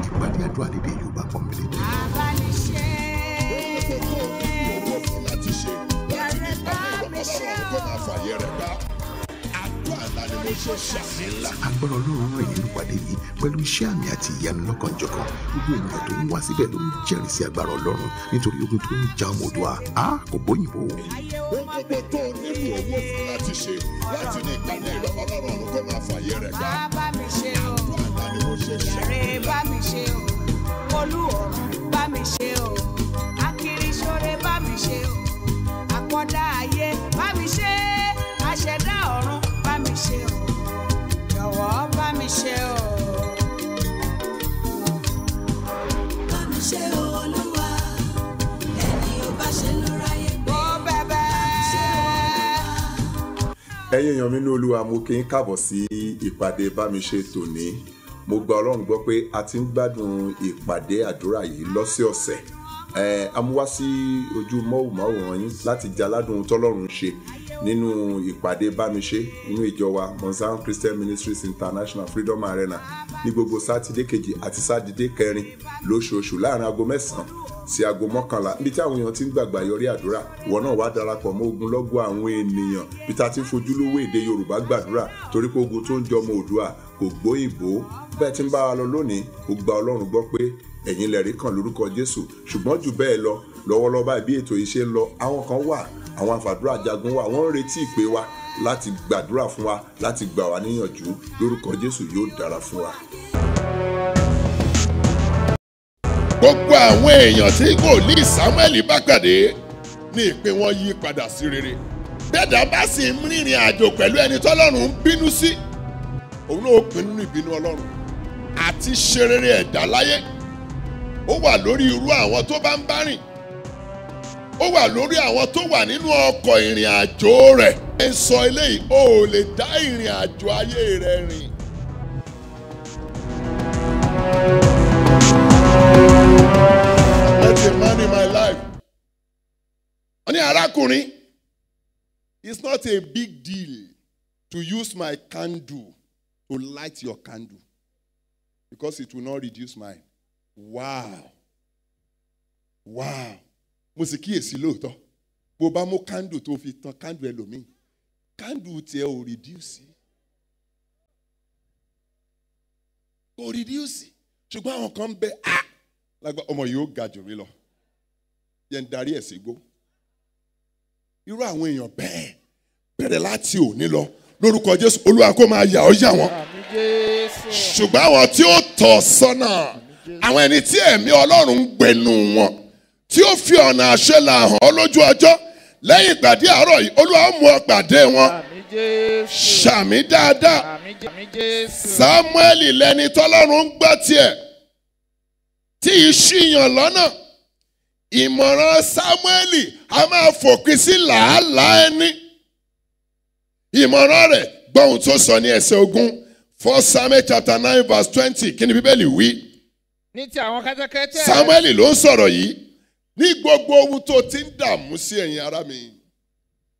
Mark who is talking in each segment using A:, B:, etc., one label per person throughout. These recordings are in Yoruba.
A: ìpàdé àdúrà lédè Yorùbá pọ́nbélé. Agbára Ọlọ́run rẹ̀ nínú ìpàdé yìí pẹ̀lú iṣẹ́ àmì àti ìyanu lọ́kànjọ̀kan. Gbogbo ènìyàn tó ń wá síbẹ̀ ló ń jẹ́rìí sí agbára Ọlọ́run nítorí ogun tó ń ja ọmọ Oòduà kò bóyìnbó.
B: Gbogbo tó nílò owó fún láti ṣe láti ní ìpàdé ìrọ̀lọ́ Ọlọ́run kó máa fàyè rẹ̀ gbá.
C: Bá mi ṣe o, ìyàrá bá mi ṣe o, olú ọ̀run bá mi ṣe o, akiriṣore bá mi ṣe o, àkọ́dá ayé bá mi ṣe, àṣẹdá ọ̀run bá mi ṣe o, jọ̀wọ́ bá mi ṣe o. Bá mi ṣe o Olúwa, ẹni ò bá ṣe ló ráyè gbé. Ó bẹ̀bẹ̀.
D: Ẹ̀yin èèyàn mi ní Olúwa, mo kí yín káàbọ̀ sí ìpàdé bá mi ṣe tòní. Mo gba Ọlọ́run gbọ́ pé a ti ń gbádùn ìpàdé àdúrà yìí lọ́sẹ̀ọ̀sẹ̀. A mú wá sí ojú móhùnmáwòrán yín láti jẹ aládùn tọ́lọ́run ṣe nínú ìpàdé bámiṣe nínú ìjọ wa Mount Zion Christian Ministries International Freedom Arena ní gbogbo sátidé kejì àti sátidé kẹrin lóṣooṣù láàrin aago 9 sí aago 11 níbi tí àwọn èèyàn ti ń gbàgbà yọrí àdúrà. Ìwọ náà wá darapọ̀ mọ́ ogunlọ́gọ̀ àwọn ènìyàn bí ta ti ń fojúlówó èdè Yorùbá gbàdúrà torí pé ogun tó ń jọmọ Oòduà kò gbóyìnbó. Bẹ́ẹ̀ tí ń bá wa lọ lónìí, ó gba Ọlọ́run gbọ́ pé ẹ̀yin lẹ̀rí kan lórúkọ Jésù. Ṣùgbọ́n jù bẹ́ẹ̀ lọ, lọ́wọ́lọ́wọ́ báyìí bí ètò yìí ṣe ń lọ, àwọn kan wà, àwọn àfàdúrà jagun wà, wọ́n ń retí ìpè wa láti gbàdúrà fún wa, láti gbà wá níyànjú. Lórúkọ Jésù yóò dára fún wa.
B: Gbogbo àwọn èèyàn tí wòlíì Sámúẹ́lì bá pàdé ní ìpè wọn yí padà sí rere. Bẹ́ẹ̀dá bá sì ń rìnrìn àjò pẹ̀lú ẹni tọ́lọ́run ń bínú sí, òun náà ó pín nínú ìbínú Ọlọ́run àti ṣe rere ẹ̀dá láyé. Ó wà lórí irú àwọn tó bá ń bá rìn. Ó wà lórí àwọn tó wà nínú ọkọ̀ ìrìn àjò rẹ̀. Ẹ sọ eléyìí, o ò lè dá ìrìn àjò ayé rẹ̀ rìn. Let a man in my life. Wọ́n ní arákùnrin, it's not a big deal to use my candle to light your candle because it will not reduce mine. Wow. Mo sì kíyèsí lóòótọ́. Bó bá mú candle tó fi tan candle ẹlòmíì, candle tiẹ̀ ò reduce. Kò reduce. Ṣùgbọ́n àwọn kan bẹ lágbà ọmọ yìí ó ga jù mí lọ. Yẹn darí ẹ̀ sí gbó. Irú àwọn èèyàn bẹ́ẹ̀ bẹ̀rẹ̀ láti òní lọ. Lórúkọ Jésù, Olúwa kó máa yà ọ́ yà wọ́n. Ṣùgbọ́n àwọn tí ó tọ́ sọ́nà, àwọn ẹni tí ẹ̀mí Ọlọ́run ń gbẹnu wọn, tí ó fi ọ̀nà àṣẹlà hàn ọ́ lójú ọjọ́, lẹ́yìn ìpàdé àárọ̀ yìí, Olúwa ó mú ọ pàdé wọn. Ṣàmì dáadáa. Sámúẹ́lì lẹni tọ́lọ́run ń gbọ́ tiẹ̀, tí ìṣìyàn lọ́nà. Ìmọ̀ràn Sámúẹ́lì a máa fòpin sí làálàá ẹni. Ìmọ̀ràn rẹ̀ gbọ́hùn tó sọ ní ẹsẹ̀ 20. 1 Samuel chapter 9 verse 20. Kí ni Bíbélì wí?
E: Ní ti àwọn kẹ́tẹ́kẹ́tẹ́.
B: Sámúẹ́lì ló ń sọ̀rọ̀ yìí. Ní gbogbo ohun tó ti ń dààmú sí ẹ̀yin ará mi.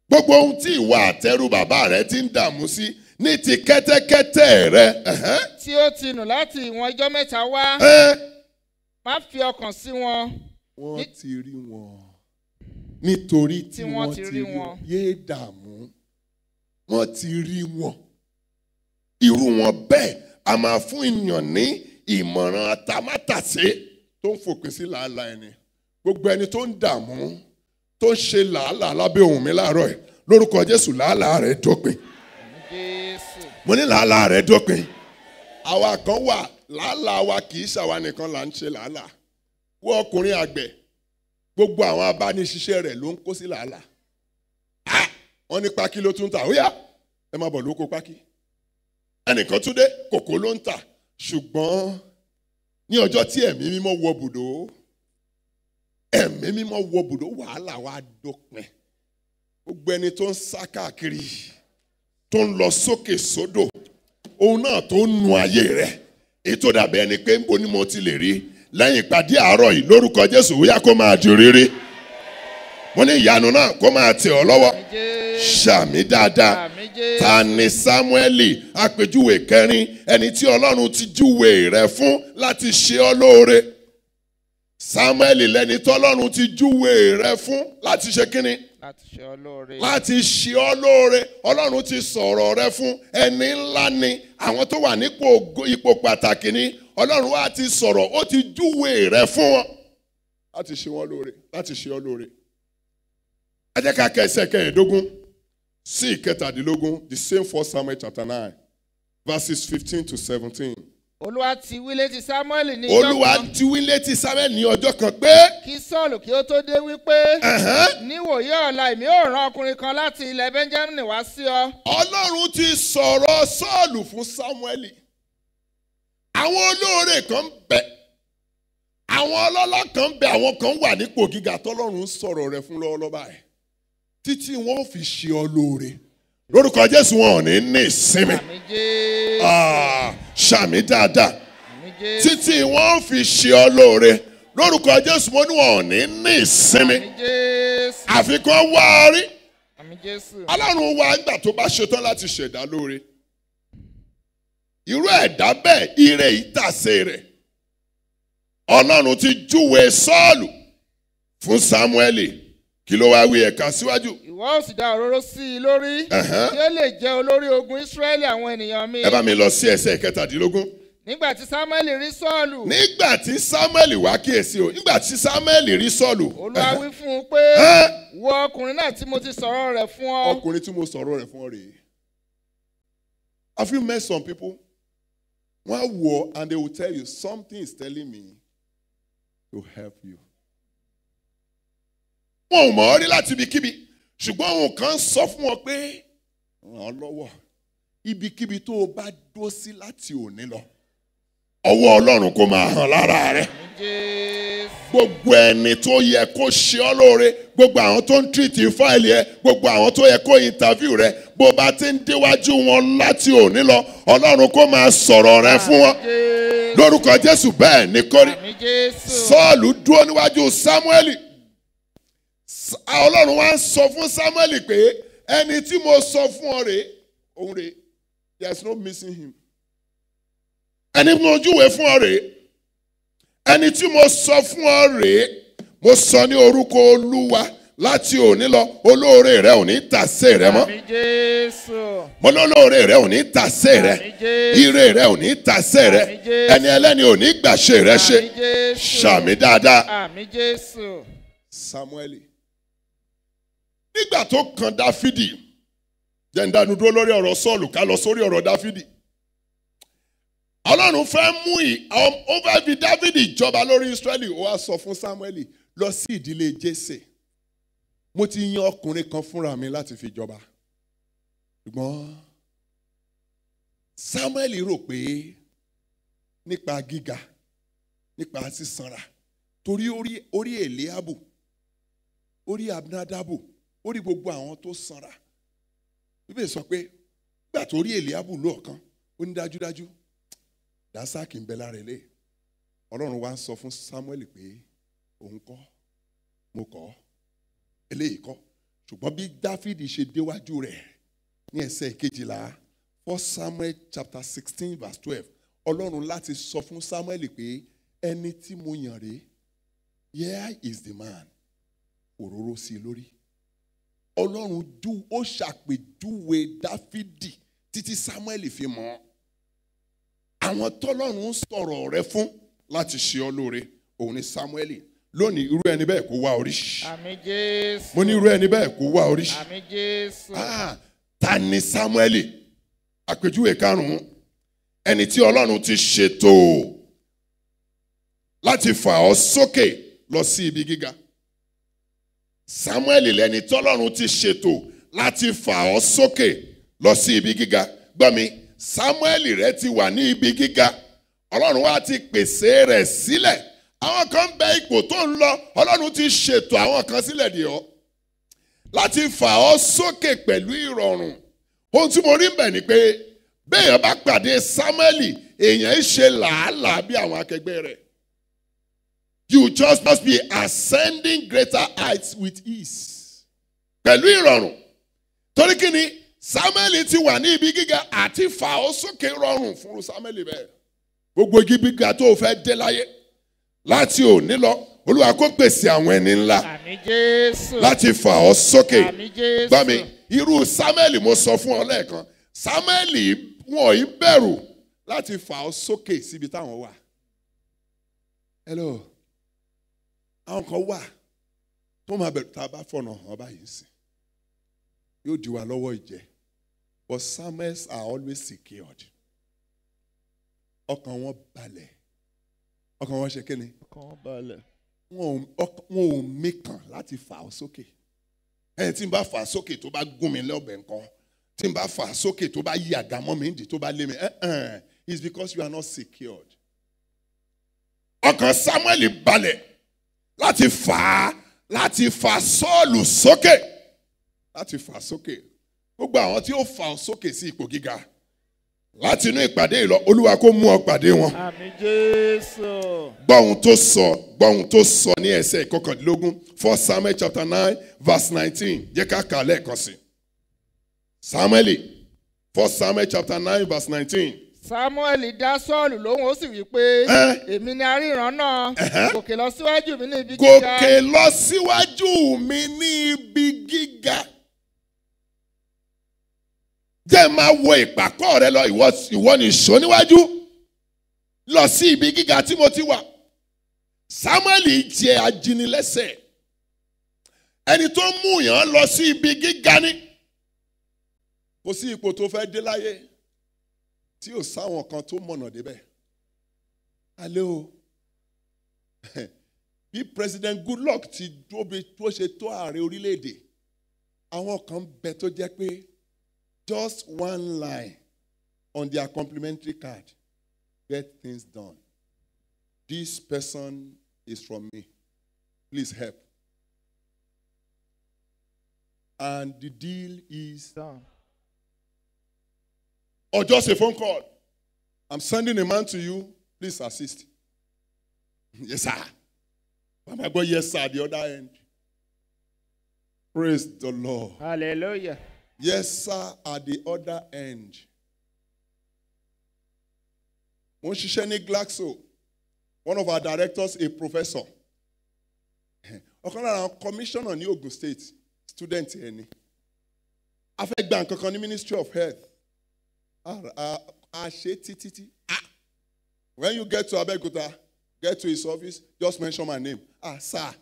B: Gbogbo ohun tí ìwà àtẹrù bàbá rẹ ti ń dààmú sí ní ti kẹ́tẹ́kẹ́tẹ́ rẹ.
E: Tí ó ti nù láti ìwọ̀n ọjọ́ 3 wá. Má fi ọkàn sí wọn.
B: Wọ́n ti rí wọn. Nítorí tí wọ́n ti rí wọn. Yé dààmú. Wọ́n ti rí wọn. Irú wọn bẹ́ẹ̀ a máa fún ènìyàn ní ìmọ̀ràn àtàmátàsé tó ń fòpin sí làálàá ẹni. Gbogbo ẹni tó ń dààmú, tó ń ṣe làálàá lábẹ́ ohùn mi láàárọ̀ ẹ̀, lórúkọ Jésù làálàá rẹ̀ dópin. Mo ní làálàá rẹ̀ dópin. Àwa kan wà, làálàá wa kì í ṣàwa nìkan là ń ṣe làálàá. Wọ́n ọkùnrin àgbẹ̀, gbogbo àwọn abániṣiṣẹ́ rẹ̀ ló ń kó sí làálàá. Wọ́n ní pákí ló tún tà, ó yá, ẹ máa bọ̀ lóko pákí. Ẹnìkan tún dé, kòkó ló ń tà. Ṣùgbọ́n ní ọjọ́ tí ẹ̀mí mímọ́ wọ bùdó, wàhálà wa dópin. Gbogbo ẹni tó ń sá káàkiri, tó ń lọ sókè sódò, òun náà tó ń nu ayé rẹ̀. Èyí tó dàbí ẹni pé níbo ni mo ti lè rí lẹ́yìn ìpàdé àárọ̀ yìí, lórúkọ Jésù, ó yá kó máa di rírí. Mo ní ìyanu náà kó máa tẹ̀ ọ́ lọ́wọ́. Ṣàmì dáadáa. Ta ni Sámúẹ́lì àpèjúwe kẹrin ẹni tí Ọlọ́run ti júwe rẹ̀ fún láti ṣe ọ́ lóore. Sámúẹ́lì lẹni tí Ọlọ́run ti júwe rẹ̀ fún láti ṣe kíni? Láti ṣe ọ́ lóore. Láti ṣe ọ́ lóore. Ọlọ́run ti sọ̀rọ̀ rẹ̀ fún ẹni ńlá ni. Àwọn tó wà ipò pàtàkì ni. Ọlọ́run wa ti sọ̀rọ̀, ó ti júwe rẹ̀ fún wọn. Láti ṣe wọ́n lóore, láti ṣe ọ́ lóore. Ẹ jẹ́ ká kẹsẹ̀ kẹẹ̀ẹ́dógún sí ìkẹtàdínlógún, the same 1 Samuel chapter 9, verses 15 to 17.
E: Olúwa ti wí létí Sámúẹ́lì ní ọjọ́ kan.
B: Olúwa ti wí létí Sámúẹ́lì ní ọjọ́ kan pé.
E: Kí Sọ́ọ̀lù kí ó tó dé wípé. Níwòye ọ̀la èmi ó rán ọkùnrin kan láti ilẹ̀ Bẹ́ńjámínì wá sí ọ.
B: Ọlọ́run ti sọ̀rọ̀ Sọ́ọ̀lù fún Sámúẹ́lì. Àwọn olóore kan ń bẹ. Àwọn ọlọ́lá kan ń bẹ. Àwọn kan wà nípò gíga tọ́lọ́run ń sọ̀rọ̀ rẹ̀ fún lọ́wọ́lọ́wọ́ báyìí. Títí wọn fi ṣe ọ lóore. Lórúkọ Jésù wọn ò ní ìsinmi. Ṣàmì dáadáa. Títí wọn fi ṣe ọ lóore. Lórúkọ Jésù wọn ò ní ìsinmi. Àfikún wá rí. Ọlọ́run wa nígbà tó bá ṣetán láti ṣẹ̀dá lóore. Irú ẹ̀dá bẹ́ẹ̀ ire ìtàsé rẹ̀. Ọlọ́run ti júwe Sọ́ọ̀lù fún Sámúẹ́lì. Kí ló wá wí ẹ̀ka síwájú?
E: Ìwọ ó sì dá òróró sí i lórí. Kí ó lè jẹ́ olórí ogun Ísírẹ́lì àwọn ènìyàn mi.
B: Ẹ bá mi lọ sí ẹsẹ̀ kẹtàdínlógún.
E: Nígbà tí Sámúẹ́lì rí Sọ́ọ̀lù.
B: Nígbà tí Sámúẹ́lì wá kíyèsí o. Nígbà tí Sámúẹ́lì rí Sọ́ọ̀lù.
E: Olúwa wí fún un pé. Wo ọkùnrin náà tí mo ti sọ̀rọ̀ rẹ̀ fún ọ.
B: Ọkùnrin tí mo sọ̀rọ̀ rẹ̀ fún ọ rèé. Have you met some people? Wọ́n á wò ọ́ and they will tell you something is telling me to help you. Wọn ò mọ̀ ọ́ rí láti ibikíbi ṣùgbọ́n òun kan sọ fún wọn pé ràn án lọ́wọ́ ibikíbi tó o bá dó sí láti òní lọ ọwọ́ Ọlọ́run kó máa hàn lára rẹ. Gbogbo ẹni tó yẹ kó ṣe ọ́ lóore, gbogbo àwọn tó ń tírìtì fáìlì ẹ, gbogbo àwọn tó yẹ kó ìntàvíù rẹ, bó bá ti ń déwájú wọn láti òní lọ Ọlọ́run kó máa sọ̀rọ̀ rẹ fún wọn. Lórúkọ Jésù bẹ́ẹ̀ ni kórí. Sọ́ọ̀lù dúró níwájú Sámúẹ́lì. Ọlọ́run wá ń sọ fún Sámúẹ́lì pé ẹni tí mo sọ fún ọ rèé, òun rèé, there is no missing him. Ẹni tí mo júwe fún ọ rèé, ẹni tí mo sọ fún ọ rèé, mo sọ ní orúkọ Olúwa láti òní lọ, olóore rẹ ò ní tàsé rẹ mọ́. Mo lólóore rẹ ò ní tàsé rẹ, ire rẹ ò ní tàsé rẹ, ẹni ẹlẹ́ni ò ní gbàṣe rẹ ṣe. Ṣàmì dáadáa. Sámúẹ́lì. Nígbà tó kan Dáfídì, jẹ́ ń dánu dúró lórí ọ̀rọ̀ Sọ́ọ̀lù ká lọ sórí ọ̀rọ̀ Dáfídì. Ọlọ́run fẹ́ mú ó fẹ́ fi Dáfídì jọba lórí Ísírẹ́lì, ó wá sọ fún Sámúẹ́lì lọ sí ìdílé Jésè. Mo ti yan ọkùnrin kan fúnra mi láti fi jọba. Ṣùgbọ́n Sámúẹ́lì rò pé nípa gíga, nípa sísanra, torí orí Èlíábù, orí Abinadabu, orí gbogbo àwọn tó sanra. Bíbélì sọ pé gbà tó rí Èlíábù lọ́ọ̀kan, ó ní dájúdájú dásàkì ń bẹ lára ilé. Ọlọ́run wá ń sọ fún Sámúẹ́lì pé òun kọ́, mo kọ́, eléyìí kọ́. Ṣùgbọ́n bí Dáfídì ṣe déwájú rẹ̀ ní ẹsẹ̀ 12, 1 Samuel chapter 16 verse 12, Ọlọ́run láti sọ fún Sámúẹ́lì pé ẹni tí mo yàn rèé, here is the man. Òróró sí i lórí. Ọlọ́run ó ṣàpèjúwe Dáfídì títí Sámúẹ́lì fi mọ̀. Àwọn tọ́lọ́run ń sọ̀rọ̀ rẹ fún láti ṣe ọ lóore, òun ni Sámúẹ́lì. Lónìí irú ẹni bẹ́ẹ̀ kó wá orí.
E: Àmín Jésù.
B: Mo ní irú ẹni bẹ́ẹ̀ kó wá orí.
E: Àmín Jésù.
B: Ta ni Sámúẹ́lì? Àpèjúwe karùn-ún. Ẹni tí Ọlọ́run ti ṣètò láti fà ọ́ sókè lọ sí ibi gíga. Sámúẹ́lì lẹni tọ́lọ́run ti ṣètò láti fà ọ́ sókè lọ sí ibi gíga. Gbọ́ mi, Sámúẹ́lì rẹ ti wà ní ibi gíga. Ọlọ́run wa ti pèsè rẹ̀ sílẹ̀. Àwọn kan bẹ ipò tó ń lọ, Ọlọ́run ti ṣètò àwọn kan sílẹ̀ dè ọ́ láti fà ọ́ sókè pẹ̀lú ìrọ̀rùn. Ohun tí mo rí bẹ̀ ni pé béèyàn bá pàdé Sámúẹ́lì, èèyàn ń ṣe làálàá bí àwọn akẹgbẹ́ rẹ̀. You just must be ascending greater heights with ease. Pẹ̀lú ìrọ̀rùn. torí kí ni Sámúẹ́lì ti wà ní ibi gíga àti fà ó sókè rọrùn fún Sámúẹ́lì bẹ́ẹ̀. Gbogbo igi gíga tó fẹ́ dé láyé láti òní lọ Olúwa kó pèsè àwọn ẹni ńlá
E: Àmín Jésù.
B: láti fà ọ́ sókè.
E: Àmín Jésù.
B: Gbọ́ mi, irú Sámúẹ́lì mo sọ fún ọ lẹ́ẹ̀kan, Sámúẹ́lì wọn ì bẹ̀rù láti fà ọ́ sókè síbi táwọn wà. Hello, àwọn kan wà tó máa bẹ̀rù tá a bá fọ̀nà hàn báyìí sí yóò di wa lọ́wọ́ ìjẹ́, but Psalmists are always secured. Ọkàn wọn balẹ̀, ọkàn wọn ṣe kí ni?
E: Ọkàn wọn balẹ̀.
B: Wọn ò mìkàn láti fà ọ́ sókè. Ẹni tí n bá fà sókè tó bá gún mi lọ́bẹ̀ nǹkan, tí n bá fà sókè tó bá yí àga mọ́ mi nídìí tó bá lé mi, it's because you are not secured. Ọkàn Sámúẹ́lì balẹ̀ láti fà Sọ́ọ̀lù sókè, láti fà sókè. Gbogbo àwọn tí ó fà ọ́ sókè sí ipò gíga láti inú ìpàdé ìlọ Olúwa kó mú ọ pàdé wọn.
E: Àmín Jésù.
B: Gbọ́ ohun tó sọ ní ẹsẹ̀ ìkọkàndínlógún 1 Samuel chapter 9 verse 19. Jẹ́ ká kà lẹ́ẹ̀kan sí. Sámúẹ́lì 1 Samuel chapter 9 verse 19.
E: Sámúẹ́lì dá Sọ́ọ̀lù lóhùn ó sì wí pé èmi ni aríran náà gòkè lọ síwájú mi ní ibi gíga.
B: Gòkè lọ síwájú mi ní ibi gíga. Jẹ́ máa wo ìpàkọ́ rẹ lọ, ìwọ ni ìṣó níwájú lọ sí ibi gíga tí mo ti wà. Sámúẹ́lì jẹ́ ajínilẹ́sẹ̀, ẹni tó mú yàn lọ sí ibi gíga ni. Kò sí ipò tó fẹ́ dé láyé tí ò sáwọn kan tó mọ̀nà débẹ̀. Alẹ́ o, bí President Goodluck ti tó ṣe tó ààrẹ orílẹ̀-èdè, àwọn kan bẹ tó jẹ́ pé just one line on their complimentary card, get things done. This person is from me. Please help. And the deal is
E: Done.
B: or just a phone call. I'm sending a man to you. Please assist. Yes, sir. Mama go, yes, sir, at the other end. Praise the Lord.
E: Hallelujah.
B: Yes, sir, at the other end. Mo ń ṣiṣẹ́ ní Glaxo. One of our directors, a professor. Ọ̀kan lára àwọn commissioner ní Ogun State, student ẹni. A fẹ́ gba nǹkan kan ní Ministry of Health. When you get to Abeokuta, get to his office, just mention my name. Sir.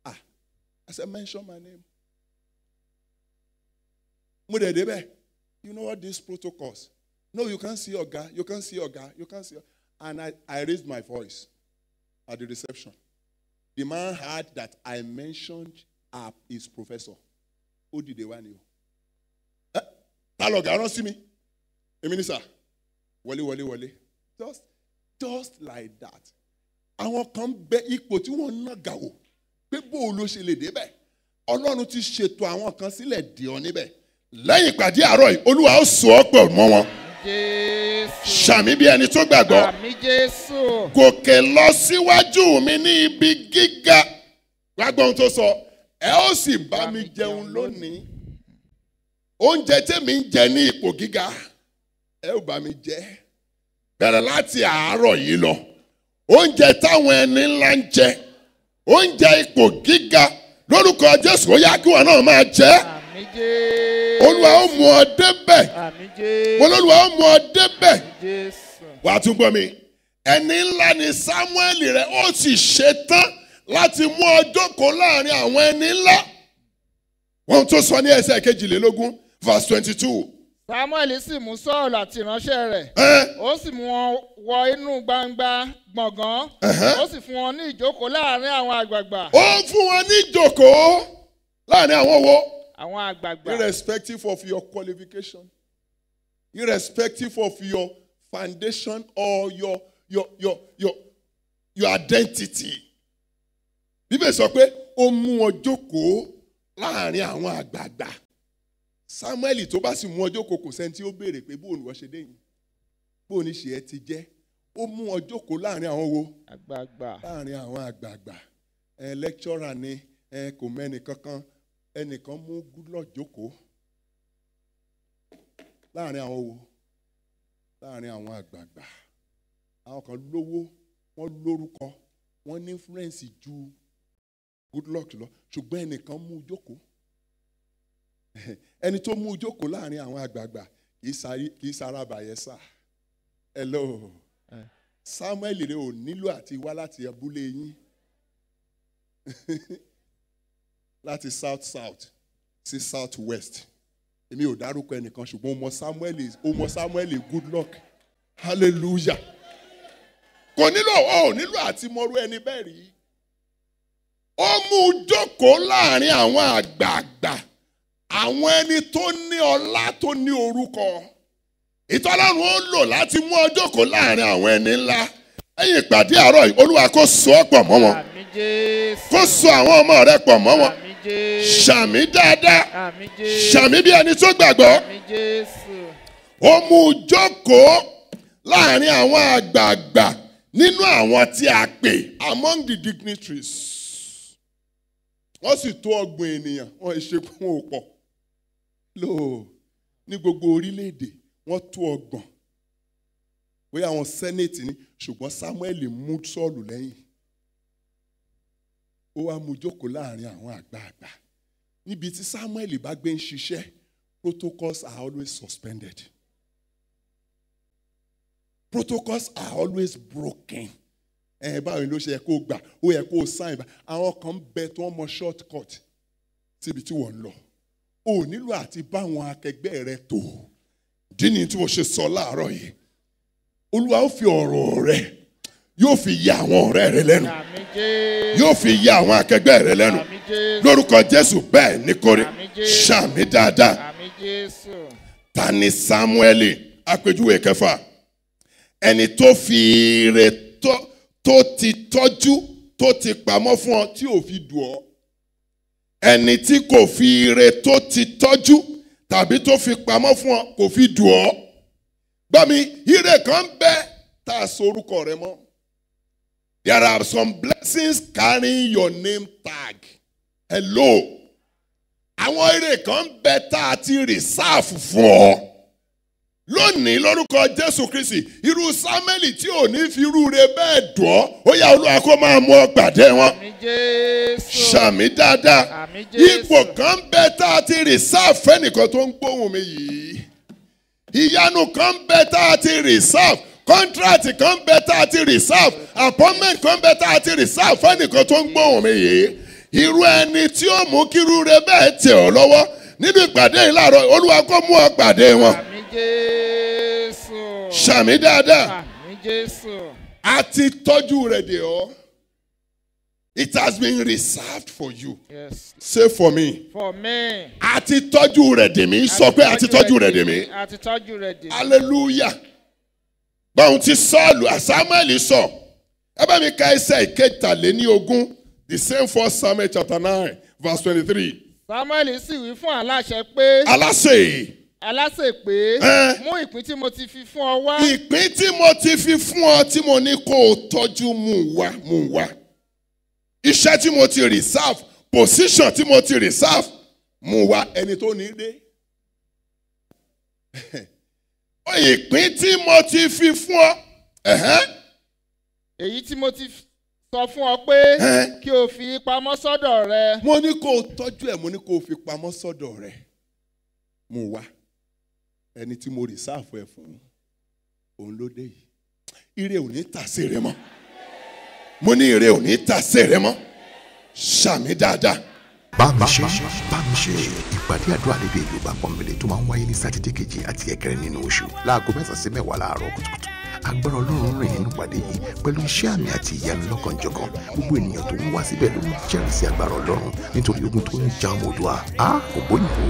B: I said, mention my name. You know what these protocols? No, you can't see your guy. You can't see your guy. You can't see. And I raised my voice at the reception. The man heard that I mentioned his professor. Who did they want you? Hello, guy, don't see me. A minister. Wale. Just like that. Àwọn kan bẹ ipò tí wọ́n ná gàwó pé bó ló ṣe lè débẹ̀. Ọlọ́run ti ṣètò àwọn kan sílẹ̀ dè ọ́ níbẹ̀. Lẹ́yìn ìpàdé àárọ̀ yìí, Olúwa ó so ọ́ pọ̀ mọ́ wọn. Ṣàmì bí ẹni tó gbàgbọ́.
E: Àmín Jésù.
B: Gòkè lọ síwájú mi ní ibi gíga. Wá gbọ́ ohun tó sọ. Ẹ ó sì bá mi jẹun lónìí. Oúnjẹ tèmi ń jẹ ní ipò gíga. Ẹ ó bá mi jẹ. Bẹ̀rẹ̀ láti àárọ̀ yìí lọ. Oúnjẹ táwọn ẹni ńlá ń jẹ. Oúnjẹ ipò gíga. Lórúkọ Jésù ó yá kí wọn náà máa jẹ.
E: Àmín Jésù.
B: Olúwa ó mú ọ débẹ̀.
E: Àmín Jésù.
B: Olúwa ó mú ọ débẹ̀.
E: Jésù.
B: Wà á tún gbọ́ mi. Ẹni ńlá ni Sámúẹ́lì rẹ̀ ó sì ṣetán láti mú ọ jókòó láàrin àwọn ẹni ńlá. Wọ́n tó sọ ní ẹsẹ̀ kejìlélógún verse 22.
E: Sámúẹ́lì sì mú Sọ́ọ̀lù àti ìránṣẹ́ rẹ̀. Ó sì mú wọn wọ inú gbangba gbọ̀ngàn. Ó sì fún wọn ní ìjókòó láàrin àwọn àgbààgbà.
B: Ó fún wọn ní ìjókòó láàrin àwọn wo?
E: Àwọn àgbààgbà.
B: Irrespective of your qualification, irrespective of your foundation or your identity. Bíbélì sọ pé ó mú wọn jókòó láàrin àwọn àgbààgbà. Sámúẹ́lì tó bá sì mú ọ jókòó kò sẹ́ni tí ó béèrè pé bóun wọ́n ṣe dé yìí. Bóun ṣe ẹ ti jẹ́. Ó mú ọ jókòó láàrin àwọn wo?
E: Àgbààgbà.
B: Láàrin àwọn àgbààgbà. Lecturer ni kò mẹ́ni kankan. Ẹnìkan mú Goodluck jókòó láàrin àwọn wo? Láàrin àwọn àgbààgbà. Àwọn kan lówó, wọ́n lórúkọ, wọ́n ní influence ju Goodluck lọ, ṣùgbọ́n ẹnìkan mú jókòó. Ẹni tó mú jókòó láàrin àwọn àgbààgbà kì í sara Bayelsa. Hello. Samuel rẹ ò nílò àti wá láti abúlé yín. Láti south sí south west. Èmi ò dárúkọ ẹnìkan ṣùgbọ́n ó mọ Samuel Goodluck. Hallelujah. Kò nílò àti mọrú ẹni bẹ́ẹ̀ rí. Ó mú jókòó láàrin àwọn àgbààgbà, àwọn ẹni tó ní ọlá tó ní orúkọ. Ìtọ́lọ́run ó lò láti mú ọ jókòó láàrin àwọn ẹni ńlá. Ẹ̀yin ìpàdé àárọ̀ yìí, Olúwa kó so ọ́ pọ̀ mọ́ wọn.
E: Àmín Jésù.
B: Kó so àwọn ọmọ rẹ pọ̀ mọ́ wọn.
E: Àmín Jésù.
B: Ṣàmì dáadáa.
E: Àmín Jésù.
B: Ṣàmì bí ẹni tó gbàgbọ́.
E: Àmín Jésù.
B: Ó mú jókòó láàrin àwọn àgbààgbà nínú àwọn tí a pè among the dignitaries. Wọ́n sì tó 30 ènìyàn, wọ́n ṣe pé wọn ò pọ̀. Ní gbogbo orílẹ̀-èdè wọ́n tó 30. Bóyá àwọn senate ni, ṣùgbọ́n Samuel mú Sọ́ọ̀lù lẹ́yìn. Ó wá mú jókòó láàrin àwọn àgbààgbà. Níbi tí Samuel bá gbé ń ṣiṣẹ́, protocols are always suspended. Protocols are always broken. Báwo ló ṣe yẹ kó gbà, ó yẹ kó sign. Àwọn kan bẹ tó wọ́n mọ shortcut síbi tí wọ́n ń lọ. O nílò àti bá àwọn akẹgbẹ́ rẹ tó. Ìdí ni tí mo ṣe sọ láàárọ̀ yìí. Olúwa ó fi ọ̀rọ̀ rẹ, yóò fi yà àwọn ọ̀rẹ́ rẹ lẹ́nu.
E: Àmín Jésù.
B: Yóò fi yà àwọn akẹgbẹ́ rẹ lẹ́nu.
E: Àmín Jésù.
B: Lórúkọ Jésù bẹ́ẹ̀ ní kórè.
E: Àmín Jésù.
B: Ṣàmì dáadáa.
E: Àmín Jésù.
B: Ta ni Sámúẹ́lì? Àpèjúwe kẹfà. Ẹni tó fi ire tó ti tọ́jú, tó ti pamọ́ fún ọ tí ò fi dùn ọ́. Ẹni tí kò fi ire tó ti tọ́jú tàbí tó fi pamọ́ fún ọ kò fi dùn ọ́. Gbọ́ mi, ire kan bẹ tá a so orúkọ rẹ mọ́. There are some blessings carrying your name tag. Hello. Àwọn ire kan bẹ tá a ti reserve fún ọ. Lónìí lórúkọ Jésù Kristi, irú Sámúẹ́lì tí ò ní fi irú rẹ bẹ́ẹ̀ dùn ọ́, ó yá Olúwa kó máa mú ọ pàdé wọn.
E: Àmín Jésù.
B: Ṣàmì dáadáa.
E: Àmín Jésù.
B: Ipò kan bẹ tá a ti reserve fẹ́nìkan tó ń gbóhùn mi yìí. Ìyanu kan bẹ tá a ti reserve. Contract kan bẹ tá a ti reserve. Appointment kan bẹ tá a ti reserve fẹ́nìkan tó ń gbóhùn mi yìí. Irú ẹni tí ó mú kí irú rẹ bẹ́ẹ̀ tẹ̀ ọ́ lọ́wọ́. Nínú ìpàdé yìí láàárọ̀, Olúwa kó mú ọ pàdé wọn.
E: Àmín Jésù.
B: Ṣàmì dáadáa.
E: Àmín Jésù.
B: A ti tọ́jú rẹ̀ dè ọ́. It has been reserved for you.
E: Yes.
B: Say for me.
E: For me.
B: A ti tọ́jú rẹ̀ dè mí. Sọ pé a ti tọ́jú rẹ̀ dè mí.
E: A ti tọ́jú rẹ̀ dè mí.
B: Hallelujah. Báwo ti Sọ́ọ̀lù Sámúẹ́lì sọ? Ẹ bá mi ka ẹsẹ̀ ìkẹtàléníogún. The same 1 Samuel chapter 9 verse 23.
E: Samuel sì wí fún aláṣẹ pé. Aláṣẹ pé. Mú ìpín tí mo ti fi fún ọ wá.
B: Ìpín tí mo ti fi fún ọ tí mo ní kó o tọ́jú mú wá. Iṣẹ́ tí mo ti reserve, position tí mo ti reserve, mú wá. Ẹni tó ní dé. Ìpín tí mo ti fi fún ọ.
E: Èyí tí mo ti sọ fún ọ pé kí o fi pamọ́ sọ́dọ̀ rẹ.
B: Mo ní kó o tọ́jú ẹ̀, mo ní kó o fi pamọ́ sọ́dọ̀ rẹ. Mú wá. Ẹni tí mo reserve ẹ fún, òun ló dé yìí. Ire ò ní tàsé rẹ mọ́. Mo ní ire ò ní tàsé rẹ mọ́. Ṣàmì dáadáa.
A: Bá mi ṣe ìpàdé àdúrà lédè Yorùbá pọ́nbélé tó máa ń wáyé ní sátidé kejì àti ẹ̀kẹrin nínú oṣù láago 9 sí 10 láàárọ̀ kùtùkùtù. Agbára Ọlọ́run rìn nínú ìpàdé yìí pẹ̀lú iṣẹ́ àmì àti ìyanu lọ́kànjọ̀kan. Gbogbo ènìyàn tó ń wá síbẹ̀ ló ń jẹ́rìí sí agbára Ọlọ́run nítorí ogun tó ń ja ọmọ Oòduà. Kò bóyìnbó.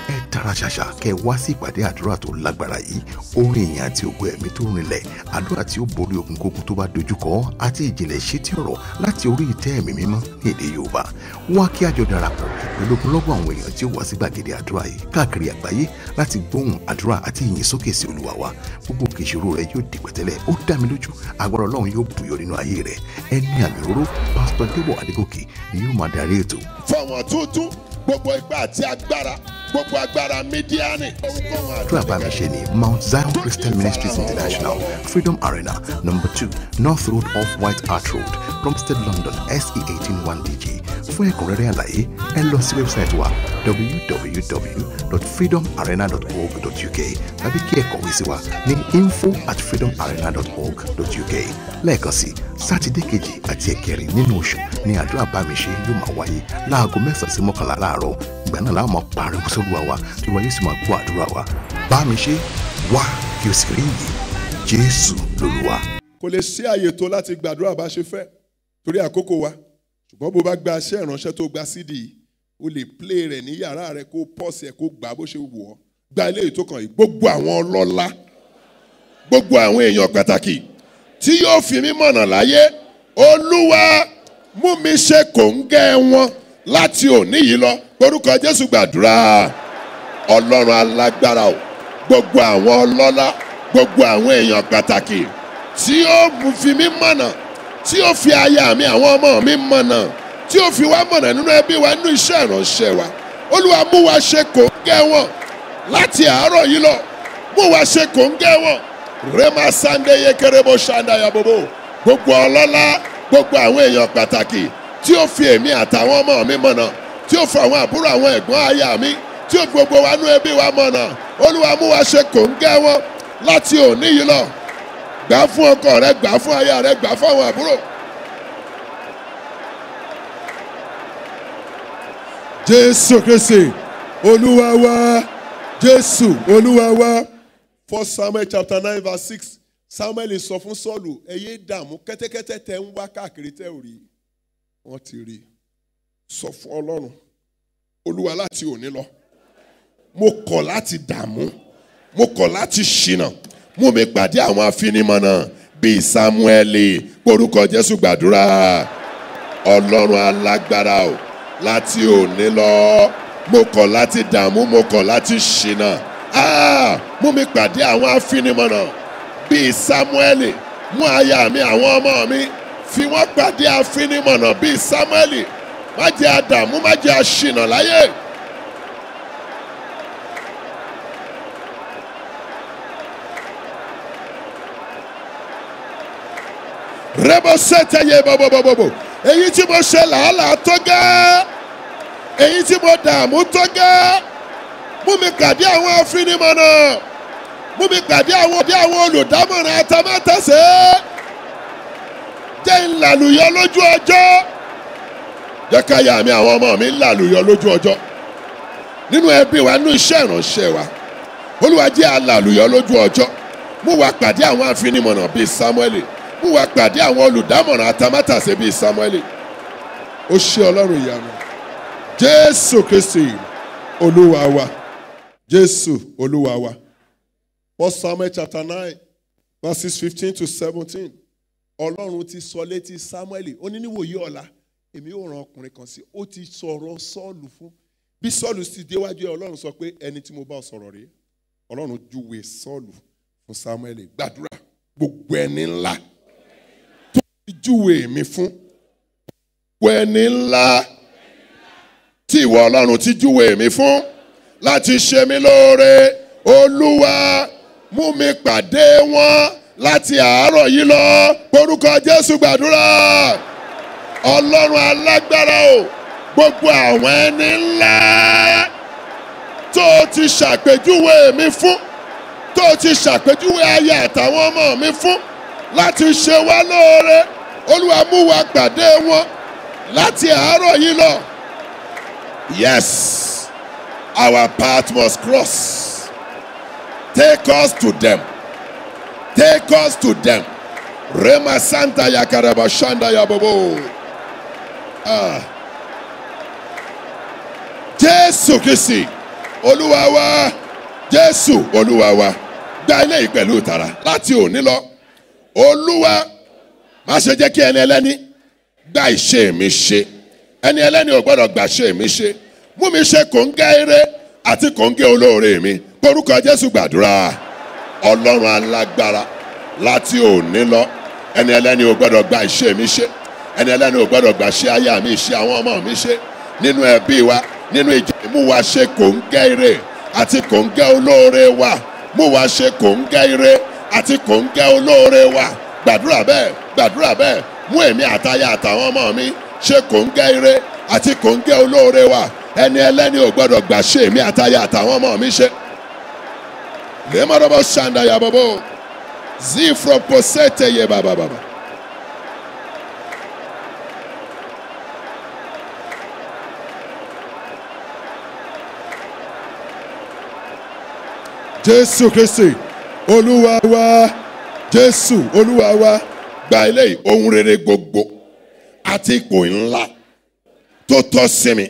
A: Ẹ tara ṣàṣà kẹ́ ẹ wá sí ìpàdé àdúrà tó lágbára yìí. Orin ìyìn àti ògo ẹ̀mí tó rinlẹ̀, àdúrà tí ó borí ogunkógun tó bá dojúkọ àti ìjìnlẹ̀ ìṣítí ọ̀rọ̀ láti orí ìtẹ́ ẹ̀mí mímọ́ ní èdè Yorùbá. Wá kí a jọ darapọ̀ pẹ̀lú ogunlọ́gọ̀ àwọn èèyàn tí ó wá sí gbàgede àdúrà yìí káàkiri àgbáyé láti gbóhùn àdúrà àti ìyìn sókè sí Olúwa wa. Gbogbo ìṣòro rẹ yóò di pẹ̀tẹ́lẹ̀. Ó dá mi lójú agbára Ọlọ́run yóò bùyọ nínú ayé rẹ. Ẹni àmì òróró Pásítọ̀ Débọ̀ Adégòkè ni yóò máa darí ètò.
B: Fọwọ́n tuntun gbogbo ipá àti agbára gbogbo agbára mídíánì.
A: àdúrà bá mi ṣe ní Mount Zion Christian Ministries International, Freedom Arena, number 2, North Road off White Hart Road, Plumstead, London, SE 181DG. Fún ẹ̀kúnrẹ́rẹ́ àlàyé, ẹ lọ sí wẹ́bsáìtì wa www.freedomarena.org.uk tàbí kí ẹ kọ̀wé sí wa ní info@freedomarena.org.uk. Lẹ́ẹ̀kan sí, Sátidé kejì àti ẹ̀kẹrin nínú oṣù ni àdúrà bá mi ṣe yóò máa wáyé láago 9 sí 11 láàárọ̀. Ìgbà náà láwọn máa pariwo sóluwa wa tí wọ́n yóò sì máa gbọ́ àdúrà wa. Bá mi ṣe wá kí o sì rí iyì. Jésù lolúwa.
B: Kò lè ṣí àyè tó láti gbàdúrà bá ṣe fẹ́ torí àkókò wa. Ṣùgbọ́n bó bá gba iṣẹ́ ìránṣẹ́ tó gba CD yìí, o lè play rẹ̀ ní yàrá rẹ̀ kó pọ́ọ̀sì ẹ̀ kó gbà bó ṣe wù ọ́. Gba ilé ètò kan yìí, gbogbo àwọn ọlọ́lá, gbogbo àwọn èèyàn pàtàkì tí yóò fi mí mọ̀nà láyé, Olúwa mú mi ṣe kòńgẹ́ wọn láti òní yìí lọ. Orúkọ Jésù gbàdúrà. Ọlọ́run alágbára o, gbogbo àwọn ọlọ́lá, gbogbo àwọn èèyàn pàtàkì tí yóò fi mí mọ̀nà, tí ó fi aya mi àwọn ọmọ mi mọ̀nà, tí ó fi wá mọ̀nà nínú ẹbí wa, nínú iṣẹ́ ìránṣẹ́ wa. Olúwa mú wa ṣe kòńgẹ́ wọn láti àárọ̀ yìí lọ. Mú wa ṣe kòńgẹ́ wọn. Rema Sande Yekerebo Shanda Yabobo. Gbogbo ọlọ́lá, gbogbo àwọn èèyàn pàtàkì tí ó fi èmi àtàwọn ọmọ mi mọ̀nà, tí ó fi àwọn àbúrò àwọn ẹ̀gbọ́n aya mi, tí ó fi gbogbo wa nínú ẹbí wa mọ̀nà. Olúwa mú wa ṣe kòńgẹ́ wọn láti òní yìí lọ. Gbà fún ọkọ rẹ, gbà fún aya rẹ, gbà fún àwọn àbúrò. Jésù Kristi Olúwa wa, Jésù Olúwa wa. 1 Samuel chapter 9 verse 6. Samuel sọ fún Sọ́ọ̀lù, ẹ yé dààmú kẹ́tẹ́kẹ́tẹ́ tẹ́ ń wá káàkiri tẹ́ ò rí. Wọ́n ti rí. Sọ fún Ọlọ́run, Olúwa láti òní lọ. Mo kọ̀ láti dààmú, mo kọ̀ láti ṣìnà. Mú mi pàdé àwọn afinimọ̀nà bíi Sámúẹ́lì. Orúkọ Jésù gbàdúrà. Ọlọ́run alágbára o, láti òní lọ. Mo kọ̀ láti dààmú, mo kọ̀ láti ṣìnà. Mú mi pàdé àwọn afinimọ̀nà bíi Sámúẹ́lì. Mú aya mi, àwọn ọmọ mi, fi wọ́n pàdé afinimọ̀nà bíi Sámúẹ́lì. Má jẹ́ àdààmú, má jẹ́ àṣìnà láyé. Rebo sete ye bobobobobo. Èyí tí mo ṣe làálàá tó gẹ́. Èyí tí mo dààmú tó gẹ́. Mú mi pàdé àwọn afinimọ̀nà. Mú mi pàdé àwọn olùdámọ̀ràn atamátàsé. Jẹ́ n làlùyọ lójú ọjọ́. Jẹ́ káyà mi àwọn ọmọ mi làlùyọ lójú ọjọ́. Nínú ẹbí wa, nínú iṣẹ́ ìránṣẹ́ wa. Olúwa jẹ́ alàlùyọ lójú ọjọ́. Mú wa pàdé àwọn afinimọ̀nà bíi Sámúẹ́lì. Mú wa pàdé àwọn olùdámọ̀ràn atamátàsé bíi Sámúẹ́lì. Ó ṣe Ọlọ́run ìyanu. Jésù Kristi Olúwa wa. Jésù Olúwa wa. 1 Samuel chapter 9 verses 15 to 17. Ọlọ́run ti sọ létí Sámúẹ́lì. Ó ní níwòyí ọ̀la, èmi ó rán ọkùnrin kan sí. Ó ti sọ̀rọ̀ Sọ́ọ̀lù fún. Bí Sọ́ọ̀lù sì déwájú ẹ̀, Ọlọ́run sọ pé ẹni tí mo bá sọ̀rọ̀ rèé. Ọlọ́run júwe Sọ́ọ̀lù fún Sámúẹ́lì. Gbàdúrà gbogbo ẹni ńlá tó ti júwe mi fún. Gbogbo ẹni ńlá tí ìwọ Ọlọ́run ti júwe mi fún láti ṣe mí lóore. Olúwa mú mi pàdé wọn láti àárọ̀ yìí lọ. Orúkọ Jésù gbàdúrà. Ọlọ́run alágbára o, gbogbo àwọn ẹni ńlá tó ti ṣàpèjúwe mi fún, tó ti ṣàpèjúwe aya àtàwọn ọmọ mi fún láti ṣe wá lóore. Olúwa mú wa pàdé wọn láti àárọ̀ yìí lọ. Yes, our path must cross. Take us to them. Take us to them. Rema Santa Yakaraba Shanda Yabobo. Jésù Kristi Olúwa wa. Jésù Olúwa wa. Gba eléyìí pẹ̀lú ìtara láti òní lọ. Olúwa má ṣe jẹ́ kí ẹni ẹlẹ́ni gba ìṣe mi ṣe. Ẹni ẹlẹ́ni ò gbọ́dọ̀ gba ìṣe mi ṣe. Mú mi ṣe kòńgẹ́ ire àti kòńgẹ́ olóore mi. Orúkọ Jésù gbàdúrà. Ọlọ́run alágbára láti òní lọ. Ẹni ẹlẹ́ni ò gbọ́dọ̀ gba ìṣe mi ṣe. Ẹni ẹlẹ́ni ò gbọ́dọ̀ gba ṣe aya mi ṣe, àwọn ọmọ mi ṣe. Nínú ẹbí wa, nínú ìjọ mú wa ṣe kòńgẹ́ ire àti kòńgẹ́ olóore wa mú wa ṣe kòńgẹ́ ire àti kòńgẹ́ olóore wa gbàdúrà bẹ́ẹ̀ mú èmi àtaya àtàwọn ọmọ mi ṣe kòńgẹ́ ire àti kòńgẹ́ olóore wa ẹni ẹlẹ́ni ò gbọ́dọ̀ gbà ṣe èmi àtaya àtàwọn ọmọ mi ṣe. lèmọ́dọ́bọ̀ ṣàǹdà yàbọ̀bọ̀ zifro posete ye bàbà. Jésù Kristi Olúwa wa, Jésù Olúwa wa, gba eléyìí ohun rere gbogbo àti ipò ńlá tó tọ́ sí mi.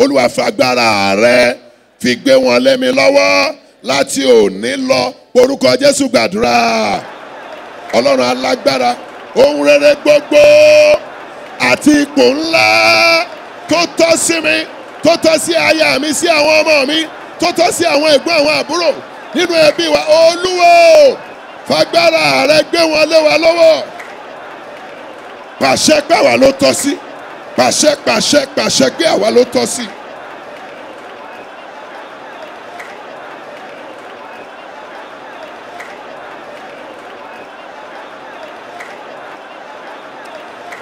B: Olúwa fagbára rẹ fi gbé wọn lé mi lọ́wọ́ láti òní lọ. Orúkọ Jésù gbàdúrà. Ọlọ́run alágbára, ohun rere gbogbo àti ipò ńlá tó tọ́ sí mi, tó tọ́ sí aya mi, sí àwọn ọmọ mi, tó tọ́ sí àwọn ẹ̀gbọ́n àwọn àbúrò nínú ẹbí wa. Olúwa fagbára rẹ gbé wọn lé wa lọ́wọ́. Pàṣẹ pé àwa ló tọ́ sí. Pàṣẹ pé àwa ló tọ́ sí.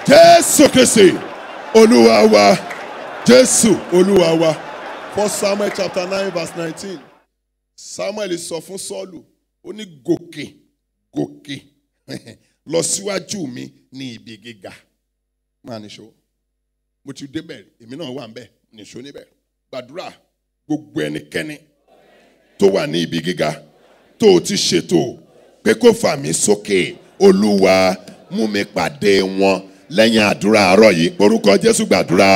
B: Jésù Kristi Olúwa wa, Jésù Olúwa wa. 1 Samuel chapter 9 verse 19. Samuel sọ fún Sọ́ọ̀lù, ó ní gòkè lọ síwájú mi ní ibi gíga. Máa níṣó. Mo ti débẹ̀, èmi náà wà ńbẹ̀, níṣó níbẹ̀. Gbàdúrà gbogbo ẹnikẹ́ni tó wà ní ibi gíga tó ti ṣètò pé kó fà mí sókè. Olúwa mú mi pàdé wọn lẹ́yìn àdúrà àárọ̀ yìí. Orúkọ Jésù gbàdúrà.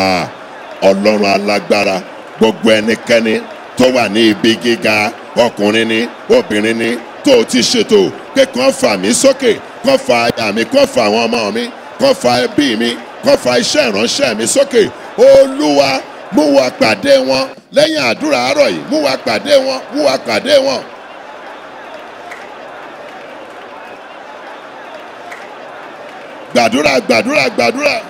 B: Ọlọ́run alágbára, gbogbo ẹnikẹ́ni tó wà ní ibi gíga, ọkùnrin ni, obìnrin ni, tó ti ṣètò pé kán fà mí sókè, kán fà aya mi, kán fà àwọn ọmọ mi, kán fà ẹbí mi, kán fà iṣẹ́ ìránṣẹ́ mi sókè. Olúwa mú wa pàdé wọn lẹ́yìn àdúrà àárọ̀ yìí. Mú wa pàdé wọn, mú wa pàdé wọn. Gbàdúrà.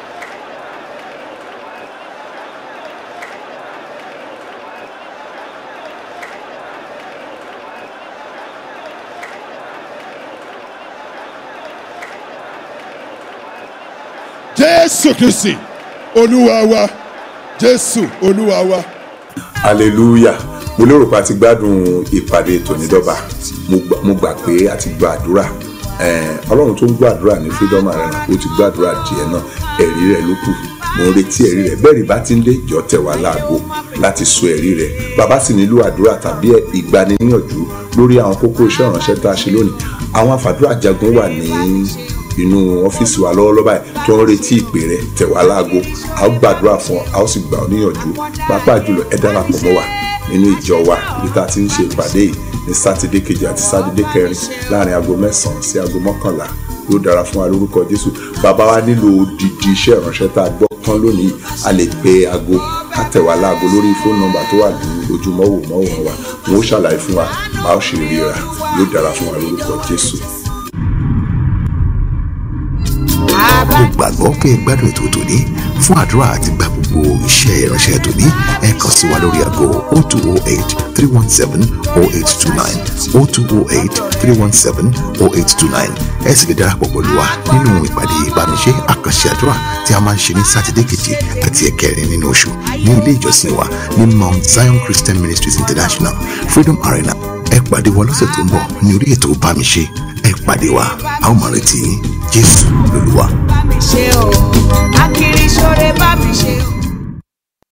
B: Jésù Kristi Olúwa wa, Jésù Olúwa wa.
D: hallelujah. Mo lérò pé a ti gbádùn ìpàdé tònídọ́ba. Mo gbà pé a ti gba àdúrà. Ọlọ́run tó ń gbàdúrà ní Freedom Arena ó ti gbàdúrà díẹ̀ náà. Ẹ̀rí rẹ̀ ló kù. Mo ń retí ẹ̀rí rẹ̀. Bẹ́ẹ̀rì bá ti ń dé jọ tẹ̀ wá láago láti sọ ẹ̀rí rẹ̀. Bàbá sì nílò àdúrà tàbí ìgbaniníyànjú lórí àwọn kókó iṣẹ́ ìránṣẹ́ tá a ṣe lónìí. Àwọn àfàdúrà jagun wà ní inú ọ́fíìsì wa lọ́wọ́lọ́wọ́ báyìí tó ń retí ìpè rẹ̀. Tẹ̀ wá láago. A ó gbàdúrà fún ọ, a ó sì gbà ọ́ níyànjú. Pàápàá jùlọ ẹ darapọ̀ mọ́ wa nínú ìjọ wa ibi tá a ti ń ṣe ìpàdé yìí ní sátidé kejì àti sátidé kẹrin láàrin aago 9 sí aago 11. Yóò dára fún wa lórúkọ Jésù. Bàbá wa nílò odidi iṣẹ́ ìránṣẹ́ tá a gbọ́ tán lónìí. A lè pe aago, a tẹ̀ wá láago lórí fóònù nọ́mbà tó wà ní ojúmọ́wòmọ́wò wa. Wọ́n ó ṣàlàyé fún wa bá ó ṣe ríra. Yóò dára fún wa lórúkọ Jésù.
A: Mo gbàgbọ́ pé ẹ gbádùn ètò tòní. Fún àdúrà àti gba gbogbo iṣẹ́ ìránṣẹ́ tòní, ẹ kàn sí wa lórí aago 0208 317 0829 0208 317 0829. Ẹ sì lè darapọ̀ pẹ̀lú wa nínú ìpàdé ìbánisẹ́ àkànṣe àdúrà tí a máa ń ṣe ní sátidé kejì àti ẹ̀kẹrin nínú oṣù ní ilé ìjọsìn wa ní Mount Zion Christian Ministries International Freedom Arena. Ẹ pàdé wa lọ́sẹ̀ tó ń bọ̀ ní orí ètò Bámiṣe. Ẹ pàdé wa, a ó máa retí yín. Jésù